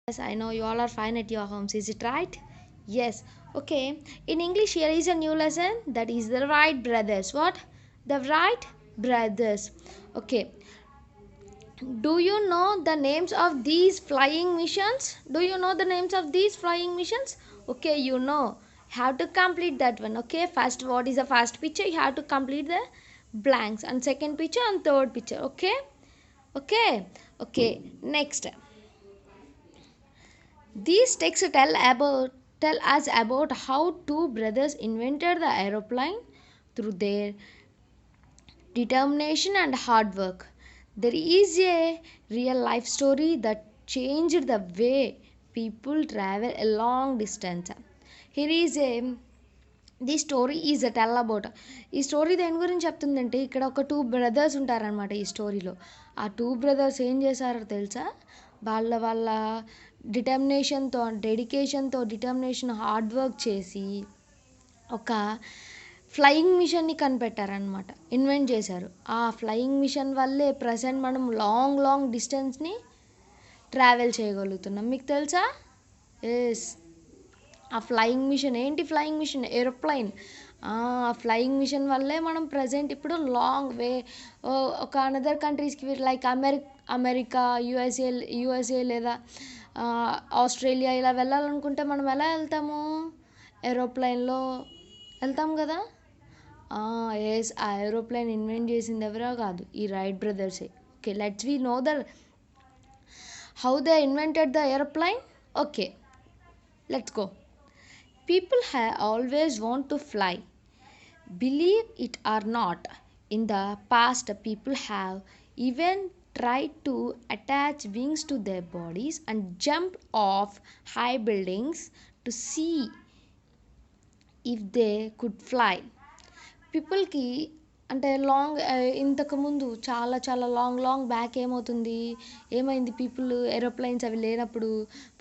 Yes, I know you all are fine at your homes. Is it right? Yes. Okay. In English, here is a new lesson that is the Wright brothers. What? The Wright brothers. Okay. Do you know the names of these flying missions? Do you know the names of these flying missions? Okay, you know. Have to complete that one. Okay. First, what is the first picture? You have to complete the blanks, and second picture and third picture. Okay. Okay. Okay. Next. These texts tell us about how two brothers invented the aeroplane through their determination and hard work. There is a real life story that changed the way people travel a long distance. Here is a the story is a tell about. ఈ story దేని గురించి చెప్తుందంటే, ఇక్కడ ఒక two brothers ఉంటారనమాట ఈ స్టోరీలో. ఆ టూ బ్రదర్స్ ఏం చేశారో తెలుసా? వాళ్ళ డిటర్మినేషన్తో, డిటర్మినేషన్ హార్డ్ వర్క్ చేసి ఒక ఫ్లయింగ్ మిషన్ని కనిపెట్టారనమాట, ఇన్వెంట్ చేశారు. ఆ ఫ్లయింగ్ మిషన్ వల్లే ప్రజెంట్ మనం లాంగ్ డిస్టెన్స్ని ట్రావెల్ చేయగలుగుతున్నాం. మీకు తెలుసా? ఎస్, ఆ ఫ్లయింగ్ మిషన్ ఏంటి? Flying machine aeroplane. ఆ ఫ్లయింగ్ మిషన్ వల్లే మనం ప్రజెంట్ ఇప్పుడు లాంగ్ వే ఒక అనదర్ కంట్రీస్కి లైక్ అమెరికా, యుఎస్ఏ లేదా ఆస్ట్రేలియా ఇలా వెళ్ళాలనుకుంటే మనం ఎలా వెళ్తాము? ఏరోప్లైన్లో వెళ్తాం కదా. ఎస్, ఆ ఏరోప్లైన్ ఇన్వెంట్ చేసింది ఎవరో కాదు, ఈ రైట్ బ్రదర్సే. Okay, let's we know the how they invented the aeroplane. Okay, let's go. People have always want to fly. Believe it or not, in the past people have even tried to attach wings to their bodies and jumped off high buildings to see if they could fly. పీపుల్కి అంటే ఇంతకుముందు చాలా long back ఏమైంది? People aeroplanes అవి లేనప్పుడు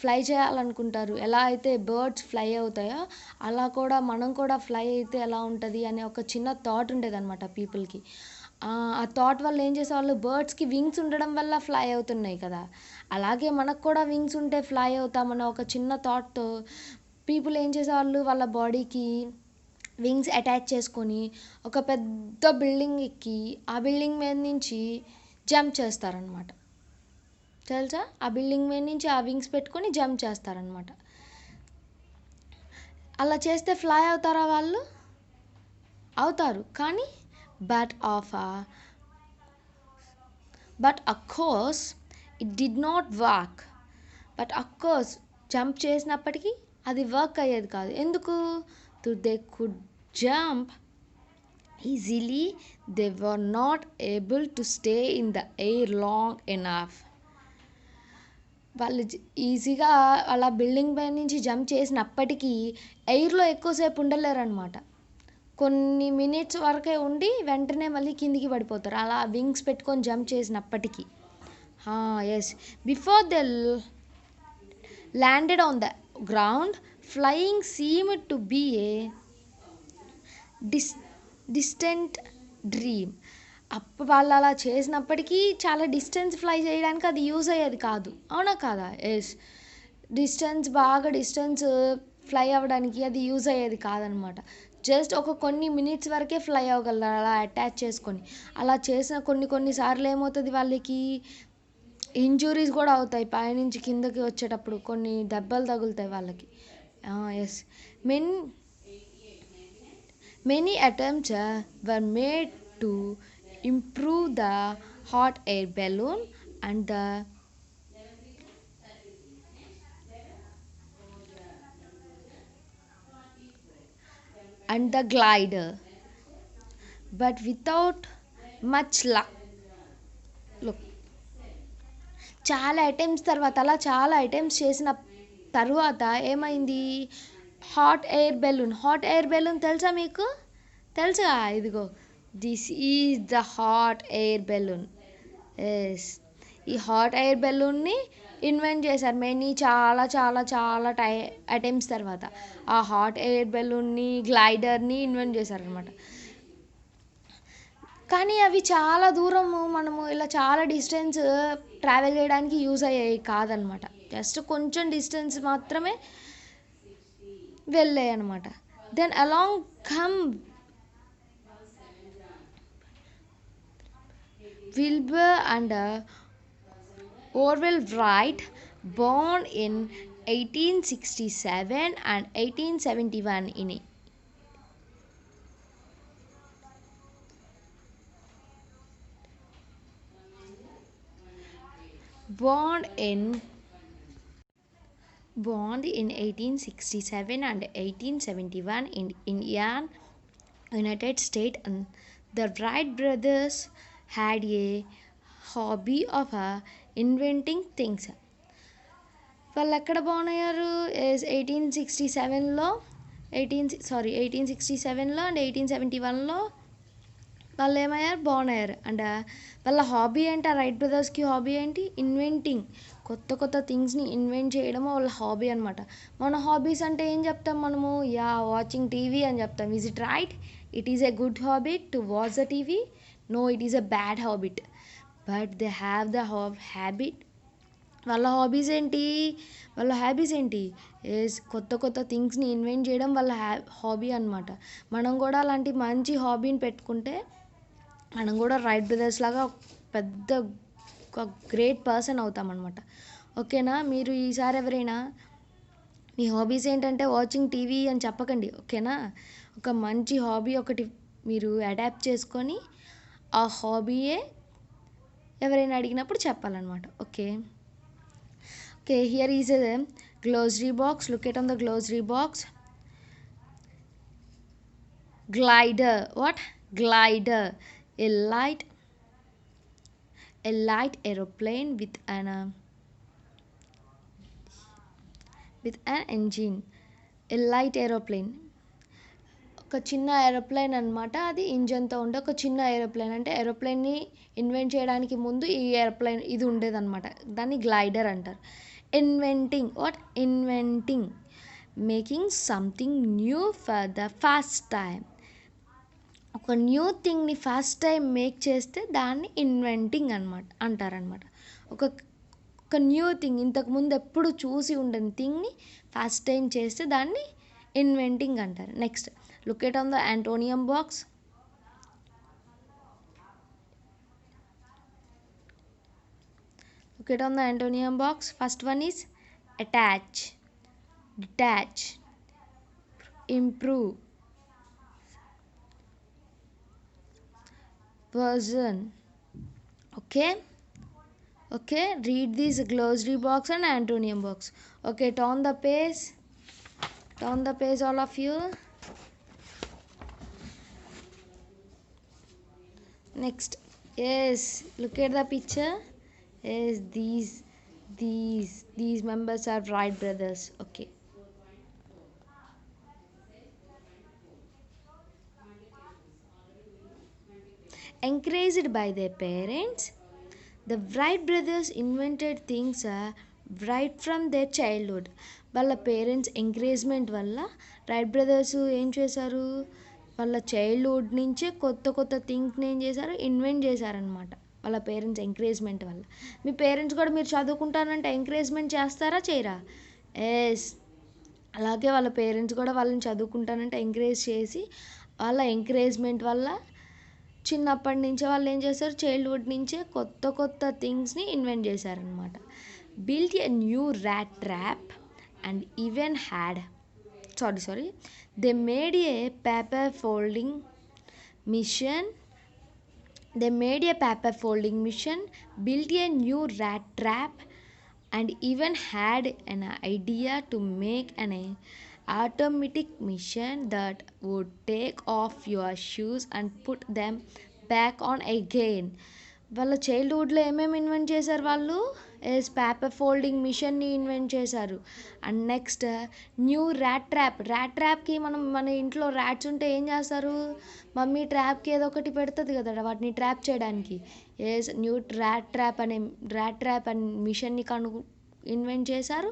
fly చేయాలనుకుంటారు. ఎలా అయితే బర్డ్స్ ఫ్లై అవుతాయో అలా కూడా మనం కూడా ఫ్లై అయితే ఎలా ఉంటుంది అనే ఒక చిన్న థాట్ ఉండేది అనమాట పీపుల్కి. ఆ థాట్ వల్ల ఏం చేసేవాళ్ళు, బర్డ్స్కి వింగ్స్ ఉండడం వల్ల ఫ్లై అవుతున్నాయి కదా, అలాగే మనకు కూడా వింగ్స్ ఉంటే ఫ్లై అవుతామన్న ఒక చిన్న థాట్తో పీపుల్ ఏం చేసేవాళ్ళు, వాళ్ళ బాడీకి వింగ్స్ అటాచ్ చేసుకొని ఒక పెద్ద బిల్డింగ్ ఎక్కి ఆ బిల్డింగ్ మీద నుంచి జంప్ చేస్తారనమాట. తెలుసా? ఆ బిల్డింగ్ మీద నుంచి ఆ వింగ్స్ పెట్టుకొని జంప్ చేస్తారనమాట. అలా చేస్తే ఫ్లై అవుతారా వాళ్ళు? అవుతారు, కానీ but of course it did not work. Jump చేసినప్పటికీ అది వర్క్ అయ్యేది కాదు. ఎందుకు? they could jump easily, they were not able to stay in the air long enough. వాళ్ళు ఈజీగా అలా బిల్డింగ్ పై నుంచి జంప్ చేసినప్పటికీ ఎయిర్లో ఎక్కువసేపు ఉండలేరనమాట. కొన్ని మినిట్స్ వరకే ఉండి వెంటనే మళ్ళీ కిందికి పడిపోతారు, అలా వింగ్స్ పెట్టుకొని జంప్ చేసినప్పటికీ. Yes, before they landed on the ground, flying seemed to be a distant dream. వాళ్ళు అలా చేసినప్పటికీ చాలా డిస్టెన్స్ ఫ్లై చేయడానికి అది యూజ్ అయ్యేది కాదు, అవునా కాదా? ఎస్, డిస్టెన్స్ ఫ్లై అవ్వడానికి అది యూజ్ అయ్యేది కాదనమాట. జస్ట్ కొన్ని మినిట్స్ వరకే ఫ్లై అవ్వగలరు అలా అటాచ్ చేసుకొని. అలా చేసిన కొన్నిసార్లు ఏమవుతుంది, వాళ్ళకి ఇంజురీస్ కూడా అవుతాయి. పైనుంచి కిందకి వచ్చేటప్పుడు కొన్ని దెబ్బలు తగులుతాయి వాళ్ళకి. Yes, many attempts were made to improve the hot air balloon and the glider, but without much luck. చాలా అటెంప్ట్స్ చేసిన తర్వాత ఏమైంది? హాట్ ఎయిర్ బెలూన్ తెలుసా మీకు? తెలుసా? ఇదిగో, this is the hot air balloon. Yes, ఈ హాట్ ఎయిర్ బెలూన్ని ఇన్వెంట్ చేశారు చాలా అటెంప్ట్స్ తర్వాత. ఆ హాట్ ఎయిర్ బెలూన్ని, గ్లైడర్ని ఇన్వెంట్ చేశారనమాట. కానీ అవి చాలా దూరము మనము ఇలా చాలా డిస్టెన్స్ ట్రావెల్ చేయడానికి యూజ్ అయ్యేవి కాదనమాట. జస్ట్ కొంచెం డిస్టెన్స్ మాత్రమే వెళ్ళాయి అనమాట. Then along come Wilbur and Orville Wright, born in 1867 and 1871 in born in born in 1867 and 1871 in Indiana, United States. And the Wright brothers had a hobby of inventing things. వాళ్ళు ఎక్కడ Born అయ్యారు? 1867లో 1867లో and 1871లో వాళ్ళు ఏమయ్యారు? Born అయ్యారు. And వాళ్ళ hobby ఏంటి? ఆ right బ్రదర్స్కి hobby ఏంటి? ఇన్వెంటింగ్. కొత్త కొత్త థింగ్స్ని ఇన్వెంట్ చేయడం వాళ్ళ హాబీ అనమాట. మన హాబీస్ అంటే ఏం చెప్తాం మనము? వాచింగ్ టీవీ అని చెప్తాం. Is it right? It is a good habit to watch the TV? No, it is a bad habit. But they have the habit. వాళ్ళ హాబీస్ ఏంటి? వాళ్ళ హాబీస్ ఏంటి? కొత్త కొత్త థింగ్స్ని ఇన్వెంట్ చేయడం వాళ్ళ హాబీ అనమాట. మనం కూడా అలాంటి మంచి హాబీని పెట్టుకుంటే మనం కూడా రైట్ బ్రదర్స్ లాగా పెద్ద ఒక గ్రేట్ పర్సన్ అవుతామన్నమాట. ఓకేనా? మీరు ఈసారి ఎవరైనా మీ హాబీస్ ఏంటంటే వాచింగ్ టీవీ అని చెప్పకండి. ఓకేనా? ఒక మంచి హాబీ ఒకటి మీరు అడాప్ట్ చేసుకొని ఆ హాబీయే ఎవరైనా అడిగినప్పుడు చెప్పాలన్నమాట. Okay, here is a glossary box. Look at on the glossary box. Glider. What? Glider. A light aeroplane with an engine. A light aeroplane. ఒక చిన్న ఏరోప్లేన్ అనమాట. అది ఇంజన్తో ఉండే ఒక చిన్న ఏరోప్లేన్. అంటే ఏరోప్లేన్ని ఇన్వెంట్ చేయడానికి ముందు ఈ ఏరోప్లేన్ ఇది ఉండేదన్నమాట. దాన్ని గ్లైడర్ అంటారు. Inventing. What? Inventing. Making something new for the first time. ఒక న్యూ థింగ్ని ఫస్ట్ టైం మేక్ చేస్తే దాన్ని ఇన్వెంటింగ్ అంటారనమాట. ఒక న్యూ థింగ్, ఇంతకుముందు ఎప్పుడు చూసి ఉండని థింగ్ని ఫస్ట్ టైం చేస్తే దాన్ని ఇన్వెంటింగ్ అంటారు. Next, look at on the antonyms box. Look at on the antonyms box. First one is attach, detach, improve, version. Okay, read this glossary box and antonym box. Okay, turn the page, all of you. Next, yes, look at the picture. Yes, these members are Wright brothers. Okay, encouraged by their parents, the Wright brothers invented things right from their childhood. వాళ్ళ parents encouragement వల్ల right brothers ఏం చేశారు? వాళ్ళ childhood నుంచే కొత్త కొత్త థింగ్స్ని ఏం చేశారు? ఇన్వెంట్ చేశారనమాట వాళ్ళ పేరెంట్స్ ఎంకరేజ్మెంట్ వల్ల. మీ పేరెంట్స్ కూడా మీరు చదువుకుంటానంటే ఎంకరేజ్మెంట్ చేస్తారా, చేయరా? ఎస్, అలాగే వాళ్ళ పేరెంట్స్ కూడా వాళ్ళని చదువుకుంటానంటే ఎంకరేజ్ చేసి వాళ్ళ ఎంకరేజ్మెంట్ వల్ల చిన్నప్పటి నుంచే వాళ్ళు ఏం చేశారు? చైల్డ్హుడ్ నుంచే కొత్త కొత్త థింగ్స్ని ఇన్వెంట్ చేశారనమాట. Built a new rat trap and even had they made a paper folding machine. Built a new rat trap and even had an idea to make an automatic machine that would take off your shoes and put them back on again. వాళ్ళ చైల్డ్హుడ్లో ఏమేమి invent చేశారు వాళ్ళు? Paper folding మిషన్ని invent చేశారు. And next new rat ట్రాప్కి మన ఇంట్లో rats ఉంటే ఏం చేస్తారు? మమ్మీ ట్రాప్కి ఏదో ఒకటి పెడుతుంది కదా వాటిని ట్రాప్ చేయడానికి. న్యూ ర్యాట్ ట్రాప్ అనే మిషన్ని ఇన్వెంట్ చేశారు.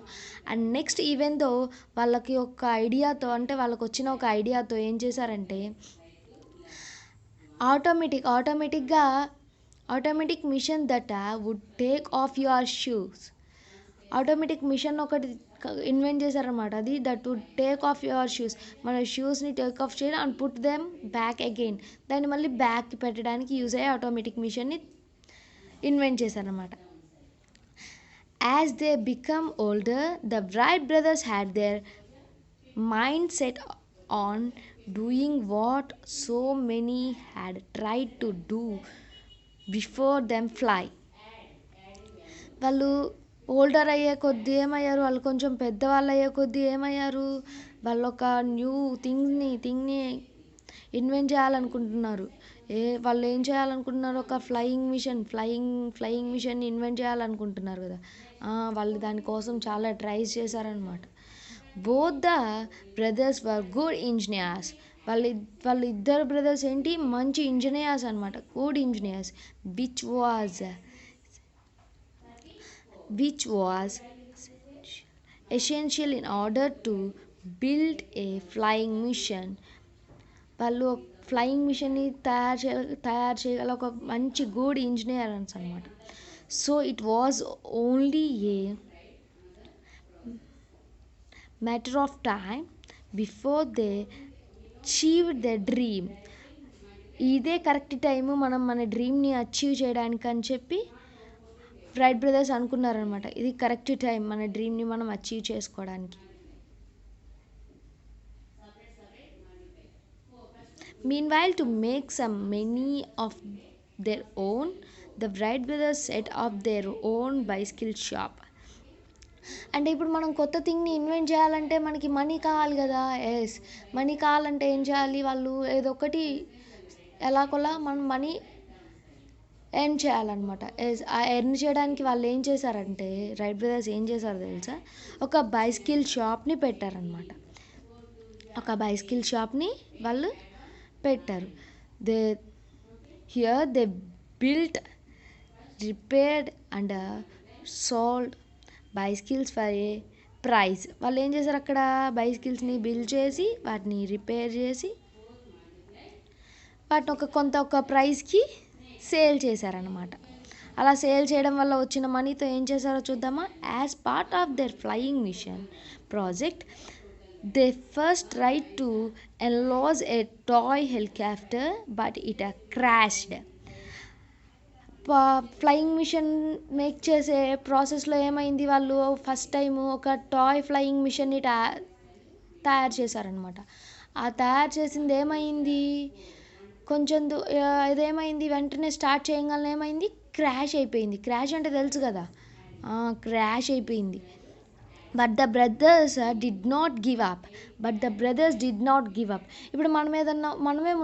అండ్ నెక్స్ట్, ఈవెన్ దో వాళ్ళకి ఒక ఐడియాతో, అంటే వాళ్ళకి వచ్చిన ఒక ఐడియాతో ఏం చేశారంటే automatic machine that would take off your shoes. Automatic machine ఒకటి ఇన్వెంట్ చేశారనమాట. అది that to take off your shoes, మన షూస్ని టేక్ ఆఫ్ చేయాలి and put them back again, దాన్ని మళ్ళీ బ్యాక్ పెట్టడానికి యూజ్ అయ్యే ఆటోమేటిక్ మిషన్ని ఇన్వెంట్ చేశారనమాట. As they become older, the Wright brothers had their mind set on doing what so many had tried to do before them, fly. వాళ్ళు older అయ్యే కొద్దీ ఏమయ్యారు, వాళ్ళు కొంచెం పెద్దవాళ్ళు అయ్యే కొద్దీ ఏమయ్యారు, వాళ్ళు ఒక న్యూ థింగ్ని ఇన్వెంట్ చేయాలనుకుంటున్నారు. వాళ్ళు ఏం చేయాలనుకుంటున్నారు, ఒక ఫ్లయింగ్ మిషన్ ఇన్వెంట్ చేయాలనుకుంటున్నారు కదా. వాళ్ళు దానికోసం చాలా ట్రైస్ చేశారనమాట. Both the brothers were good engineers. వాళ్ళు ఇద్దరు బ్రదర్స్ ఏంటి, మంచి ఇంజనీర్స్ అనమాట, good engineers, which was essential in order to build a flying machine. వాళ్ళు ఫ్లయింగ్ మిషన్ని తయారు చేయగల ఒక మంచి గుడ్ ఇంజనీర్స్ అనమాట. So it was only A matter of time before they achieved the dream. ఇదే కరెక్ట్ టైము మనం మన డ్రీమ్ని అచీవ్ చేయడానికి అని చెప్పి రైట్ బ్రదర్స్ అనుకున్నారనమాట. ఇది కరెక్ట్ టైం మన డ్రీమ్ని మనం అచీవ్ చేసుకోవడానికి. Meanwhile, to make some many of their own, the Wright brothers set up their own bicycle shop. అంటే ఇప్పుడు మనం కొత్త థింగ్ని ఇన్వెంట్ చేయాలంటే మనకి మనీ కావాలి కదా. మనీ కావాలంటే ఏం చేయాలి, వాళ్ళు ఏదో ఒకటి ఎలాగోలా మనం మనీ ఎర్న్ చేయాలన్నమాట. ఆ ఎర్న్ చేయడానికి వాళ్ళు ఏం చేశారంటే, రైట్ బ్రదర్స్ ఏం చేశారో తెలుసా, ఒక బైసికిల్ షాప్ని పెట్టారనమాట. ఒక బైసికిల్ షాప్ని వాళ్ళు పెట్టారు. They built, repaired and sold bicycles for a prize. వాళ్ళు ఏం చేశారు, అక్కడ బైసికిల్స్ని బిల్డ్ చేసి వాటిని రిపేర్ చేసి వాటిని ఒక ప్రైస్కి సేల్ చేశారనమాట. అలా సేల్ చేయడం వల్ల వచ్చిన మనీతో ఏం చేశారో చూద్దామా. As part of their flying machine project, they first tried to enlarge a toy helicopter but it crashed. Flying machine make చేసే ప్రాసెస్లో ఏమైంది, వాళ్ళు ఫస్ట్ టైము ఒక టాయ్ ఫ్లయింగ్ మిషన్ని తయారు చేశారనమాట. ఆ తయారు చేసింది ఏమైంది, ఇదేమైంది, వెంటనే స్టార్ట్ చేయగానే ఏమైంది, క్రాష్ అయిపోయింది. క్రాష్ అంటే తెలుసు కదా, క్రాష్ అయిపోయింది. But the brothers did not give up. ఇప్పుడు మనమే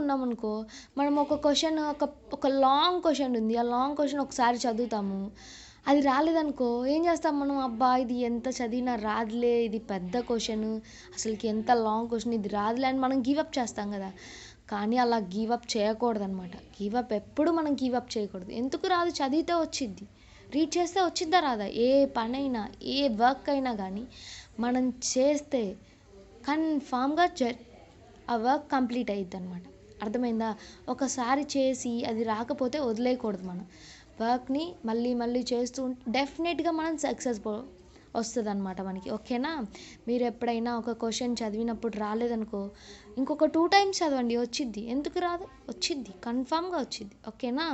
ఉన్నాం అనుకో, మనం ఒక క్వశ్చన్, ఒక లాంగ్ క్వశ్చన్ ఉంది, ఆ లాంగ్ క్వశ్చన్ ఒకసారి చదువుతాము, అది రాలేదనుకో ఏం చేస్తాం మనం, అబ్బా ఇది ఎంత చదివినా రాదులే, ఇది పెద్ద క్వశ్చన్, అసలుకి ఎంత లాంగ్ క్వశ్చన్, ఇది రాదులే అని మనం గివప్ చేస్తాం కదా. కానీ అలా గివప్ చేయకూడదు అనమాట. ఎప్పుడు మనం గివప్ చేయకూడదు. ఎందుకు రాదు, చదివితే వచ్చిద్ది, రీడ్ చేస్తే వచ్చిద్దా రాదా, ఏ పనైనా ఏ వర్క్ అయినా కానీ మనం చేస్తే కన్ఫామ్గా ఆ వర్క్ కంప్లీట్ అయ్యిద్ది అనమాట. అర్థమైందా. ఒకసారి చేసి అది రాకపోతే వదిలేయకూడదు. మనం వర్క్ని మళ్ళీ చేస్తూ ఉంటే డెఫినెట్గా మనం సక్సెస్ వస్తుంది అనమాట మనకి. ఓకేనా. మీరు ఎప్పుడైనా ఒక క్వశ్చన్ చదివినప్పుడు రాలేదనుకో, ఇంకొక 2 times చదవండి, వచ్చిద్ది. ఎందుకు రాదు, వచ్చిద్ది, కన్ఫామ్గా వచ్చిద్ది. ఓకేనా.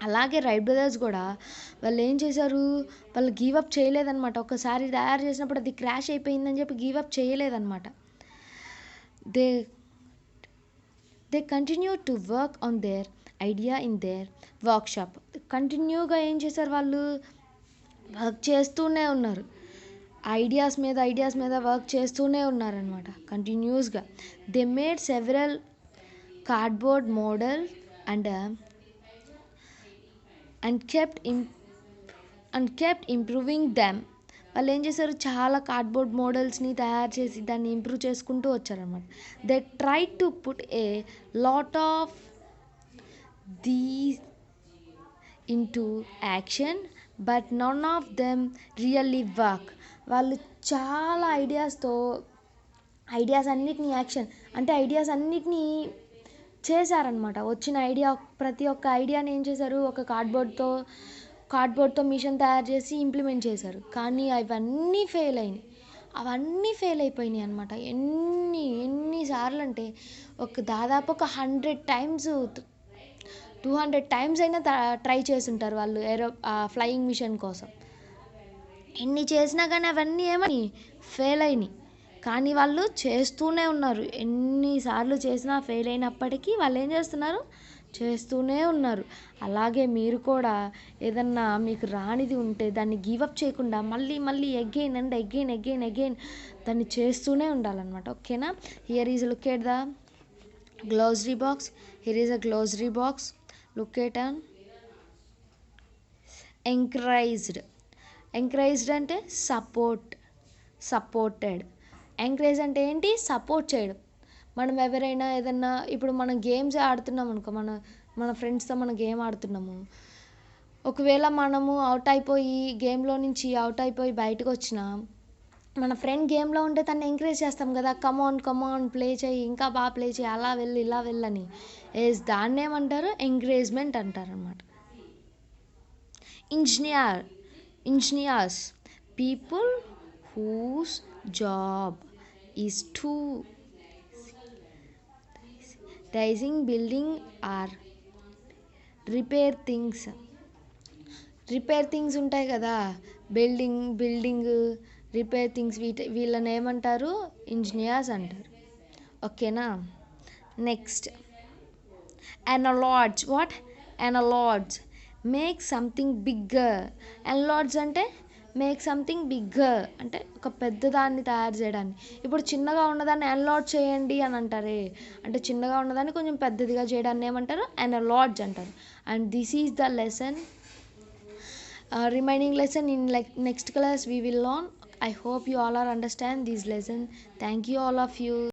అలాగే రైట్ బ్రదర్స్ కూడా వాళ్ళు ఏం చేశారు, వాళ్ళు గివప్ చేయలేదన్నమాట. ఒకసారి తయారు చేసినప్పుడు అది క్రాష్ అయిపోయిందని చెప్పి గివప్ చేయలేదన్నమాట. They continue to work on their idea in their workshop. కంటిన్యూగా ఏం చేశారు, వాళ్ళు వర్క్ చేస్తూనే ఉన్నారు. ఐడియాస్ మీద వర్క్ చేస్తూనే ఉన్నారనమాట కంటిన్యూస్గా. They made several cardboard model and kept improving them. వాళ్ళు ఏం చేశారు, చాలా కార్డ్బోర్డ్ మోడల్స్ని తయారు చేసి దాన్ని ఇంప్రూవ్ చేసుకుంటూ వచ్చారనమాట. They try to put a lot of these into action but none of them really work. వాళ్ళు చాలా ఐడియాస్ అన్నిటినీ ఐడియాస్ అన్నిటినీ చేశారనమాట. వచ్చిన ప్రతి ఒక్క ఐడియాని ఏం చేశారు, ఒక కార్డ్బోర్డ్తో కార్డ్బోర్డ్తో మిషన్ తయారు చేసి ఇంప్లిమెంట్ చేశారు, కానీ అవన్నీ ఫెయిల్ అయిపోయినాయి అనమాట. ఎన్నిసార్లు అంటే దాదాపు ఒక 100 times 200 times అయినా ట్రై చేస్తుంటారు వాళ్ళు ఫ్లయింగ్ మిషన్ కోసం. ఎన్ని చేసినా కానీ అవన్నీ ఏమని ఫెయిల్ అయినాయి. కానీ వాళ్ళు చేస్తూనే ఉన్నారు. ఎన్నిసార్లు చేసినా ఫెయిల్ అయినప్పటికీ వాళ్ళు ఏం చేస్తున్నారు, చేస్తూనే ఉన్నారు. అలాగే మీరు కూడా ఏదన్నా మీకు రానిది ఉంటే దాన్ని గివప్ చేయకుండా మళ్ళీ మళ్ళీ అగైన్ అండ్ అగైన్ దాన్ని చేస్తూనే ఉండాలన్నమాట. ఓకేనా? Here is look at the glossary box. Here is a glossary box. Look at an encouraged అంటే సపోర్టెడ్. ఎంకరేజ్ అంటే ఏంటి? సపోర్ట్ చేయడం. మనం ఎవరైనా ఏదన్నా ఇప్పుడు మనం గేమ్స్ ఆడుతున్నాం అనుకో, మన ఫ్రెండ్స్తో మనం గేమ్ ఆడుతున్నాము, ఒకవేళ మనము గేమ్లో నుంచి అవుట్ అయిపోయి బయటకు వచ్చినా మన ఫ్రెండ్ గేమ్లో ఉంటే తను ఎంకరేజ్ చేస్తాం కదా, కమాన్ ప్లే చేయి, ఇంకా బాగా ప్లే చేయి, అలా వెళ్ళు ఇలా వెళ్ళని. దాన్ని ఏమంటారు? ఎంకరేజ్మెంట్ అంటారు అనమాట. Engineers, people whose job is to design, building or repair things. ఉంటాయి కదా, బిల్డింగ్ రిపేర్ థింగ్స్, వీళ్ళని ఏమంటారు? ఇంజనీర్స్ అంటారు. ఓకేనా? Next enlarge. What? Enlarge make something bigger. Enlarge అంటే మేక్ సంథింగ్ బిగ్గర్ అంటే ఒక పెద్దదాన్ని తయారు చేయడాన్ని. ఇప్పుడు చిన్నగా ఉన్నదాన్ని అనలాడ్జ్ చేయండి అని అంటారే, అంటే చిన్నగా ఉన్నదాన్ని కొంచెం పెద్దదిగా చేయడాన్ని ఏమంటారు? అనలాడ్జ్ అంటారు. And this is the lesson. Remaining lesson in next class we will learn. I hope you all are understand this lesson. Thank you all of you.